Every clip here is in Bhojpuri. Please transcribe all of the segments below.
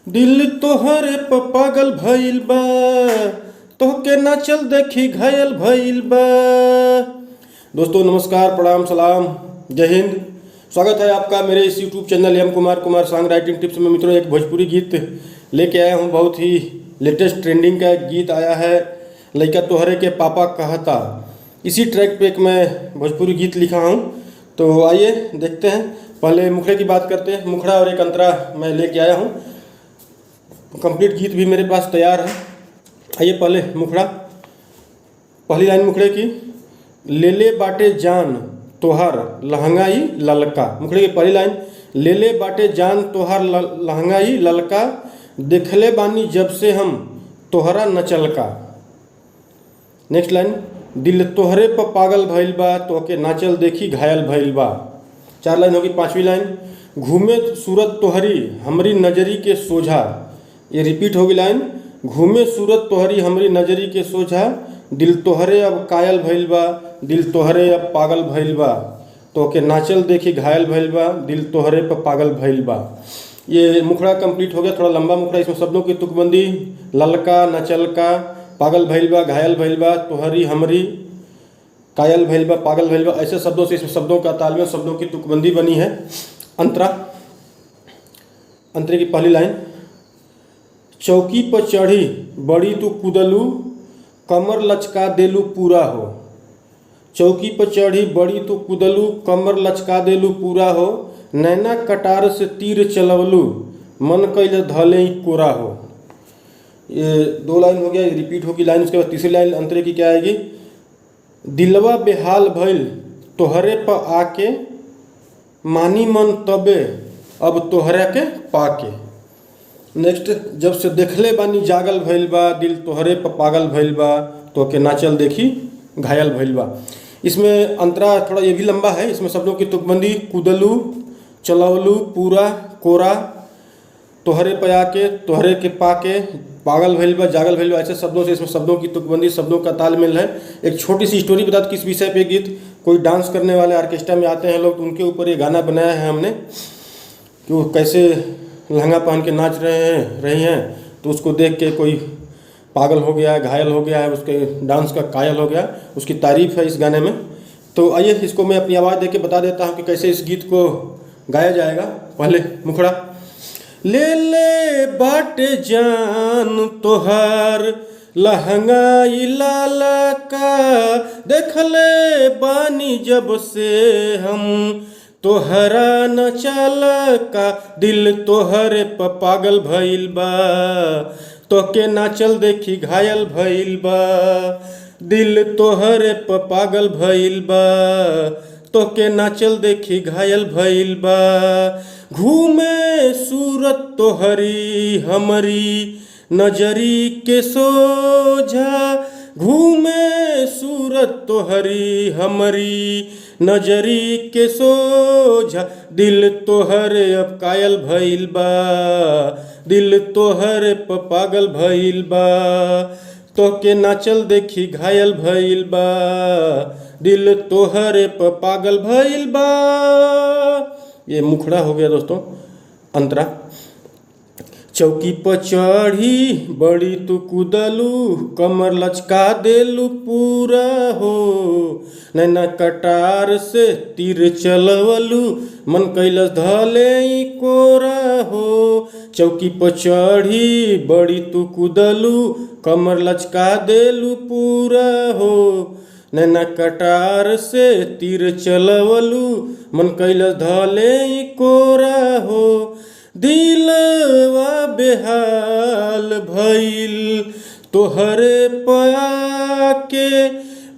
दिल तोहरे प पागल भइल बा, तोहके नाचल देखी घायल भइल बा। दोस्तों नमस्कार, प्रणाम, सलाम, जय हिंद। स्वागत है आपका मेरे इस YouTube channel M Kumar song writing tips में। मित्रों, एक भोजपुरी गीत लेके आया हूँ। बहुत ही लेटेस्ट ट्रेंडिंग का एक गीत आया है, लइका तोहरे के पापा कहता। इसी ट्रैक पे एक मैं भोजपुरी गीत लिखा हूँ, तो आइए देखते हैं। पहले मुखड़े की बात करते हैं। मुखड़ा और एक अंतरा मैं लेके आया हूँ। कंप्लीट गीत भी मेरे पास तैयार है। आइए पहले मुखड़ा। पहली लाइन मुखड़े की, ले ले बाटे जान तोहार लहंगाई ललका। मुखड़े की पहली लाइन, ले ले बाटे जान तोहार लहंगाई ललका, देखले बानी जब से हम तोहरा नचलका। नेक्स्ट लाइन, दिल तोहरे पर पागल भइल बा, तोहके नाचल देखी घायल भइल बा। 4 लाइन होगी। 5वीं लाइन, घूमे सूरत तोहरी हमरी नजरी के सोझा। ये रिपीट होगी लाइन, घूमे सूरत तोहरी हमरी नजरी के सोझा, दिल तोहरे अब कायल भइल बा, दिल तोहरे अब पागल भइल बा, तोहके नाचल देखी घायल भइल बा, दिल तोहरे पर पागल भइल बा। ये मुखड़ा कंप्लीट हो गया। थोड़ा लंबा मुखड़ा। इसमें शब्दों की तुकबंदी, ललका, नचलका, पागल भइल बा, घायल भइल बा, तोहरी हमरी, कायल भइल बा, पागल भइल बा, ऐसे शब्दों से इसमें शब्दों का तालमेल, शब्दों की तुकबंदी बनी है। अंतरा। अंतरे की पहली लाइन, चौकी पर चढ़ी बड़ी तू कूदलू, कमर लचका देलू पूरा हो। चौकी पर चढ़ी बड़ी तू कूदलू, कमर लचका देलू पूरा हो, नैना कटार से तीर चलवलू, मन कैल धले कोरा हो। ये 2 लाइन हो गया। ये रिपीट होगी लाइन। उसके बाद तीसरी लाइन अंतरे की क्या आएगी, दिलवा बेहाल भइल तोहरे पर आके, मानी मन तबे अब तोहरा के पाके। नेक्स्ट, जब से देखले बानी जागल भइल बा, दिल तोहरे पर पागल भइल बा, तोहके नाचल देखी घायल भइल बा। इसमें अंतरा थोड़ा ये भी लंबा है। इसमें शब्दों की तुकबंदी, कूदलू, चलवलू, पूरा, कोरा, तोहरे पे आके, तोहरे के पाके, पागल भइल बा, जागल भइल बा, ऐसे शब्दों से इसमें शब्दों की तुकबंदी, शब्दों का तालमेल है। एक छोटी सी स्टोरी बता दो किस विषय पे गीत। कोई डांस करने वाले ऑर्केस्ट्रा में आते हैं लोग, तो उनके ऊपर ये गाना बनाया है हमने कि वो कैसे लहंगा पहन के नाच रही हैं, तो उसको देख के कोई पागल हो गया है, घायल हो गया है, उसके डांस का कायल हो गया। उसकी तारीफ है इस गाने में। तो आइए इसको मैं अपनी आवाज़ दे के बता देता हूँ कि कैसे इस गीत को गाया जाएगा। पहले मुखड़ा, ले ले बाटे जान तोहार लहंगाई ललका, देखले बानी जब से हम तोहरा नचलका, दिल तोहरे पर पागल भइल बा, तोहके नाचल देखी घायल भइल बा, दिल तोहरे पर पागल भइल बा, तोहके नाचल देखी घायल भइल बा, घूमे सूरत तोहरी हमरी नजरी के सोझा, घूमे सूरत तोहरी हमरी नजरी के सोझा, दिल तोहरे अब कायल भइल बा, दिल तोहरे पर पागल भइल बा, तोहके नाचल देखी घायल भइल बा, दिल तोहरे पर पागल भइल बा। ये मुखड़ा हो गया दोस्तों। अंतरा, चौकी पर चढ़ी बड़ी तू कूदलू, कमर लचका देलू पूरा हो, नैना कटार से तीर चलवलू, मन कैलस धले कोरा हो। चौकी पर चढ़ी बड़ी तू कूदलू, कमर लचका देलू पूरा हो, नैना कटार से तीर चलवलू, मन कैलस धले कोरा हो, दिलवा बेहाल भइल तोहरे पाके,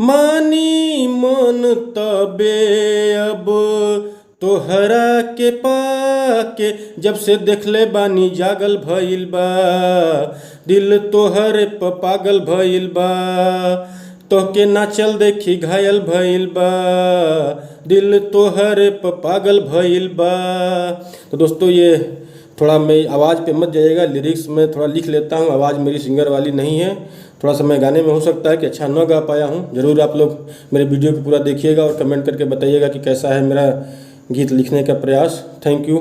मानी मन तबे अब तोहरा के पाके, जब से देखले बानी जागल भइल बा, दिल तोहरे पर पागल भइल बा, तोहके नाचल देखी घायल भइल बा, दिल तोहरे पर पागल भइल बा। तो दोस्तों ये थोड़ा मैं आवाज़ पे मत जाइएगा, लिरिक्स में थोड़ा लिख लेता हूँ। आवाज़ मेरी सिंगर वाली नहीं है, थोड़ा सा मैं गाने में हो सकता है कि अच्छा न गा पाया हूँ। ज़रूर आप लोग मेरे वीडियो को पूरा देखिएगा और कमेंट करके बताइएगा कि कैसा है मेरा गीत लिखने का प्रयास। Thank you.